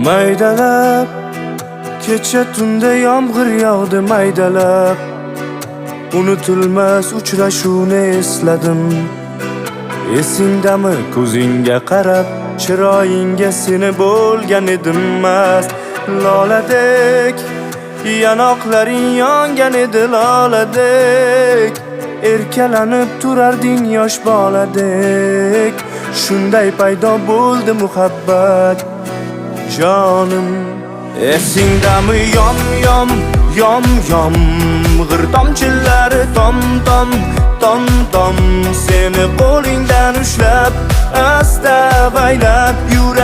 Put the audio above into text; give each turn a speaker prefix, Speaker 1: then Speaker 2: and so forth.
Speaker 1: Maydalab kecha tunda yomg'ir yog'di maydalab unutilmas uchrashuvni esladim Esingdami ko'zingga qarab chiroyingga seni bo'lgan edim mast loladek yanoqlaring yongan edi loladek erkalanib turarding yosh boladek shunday paydo bo'ldi muhabbat jonim Esingdami yom g'ir tomchilari tom seni qo'lingdan ushlab asta avaylab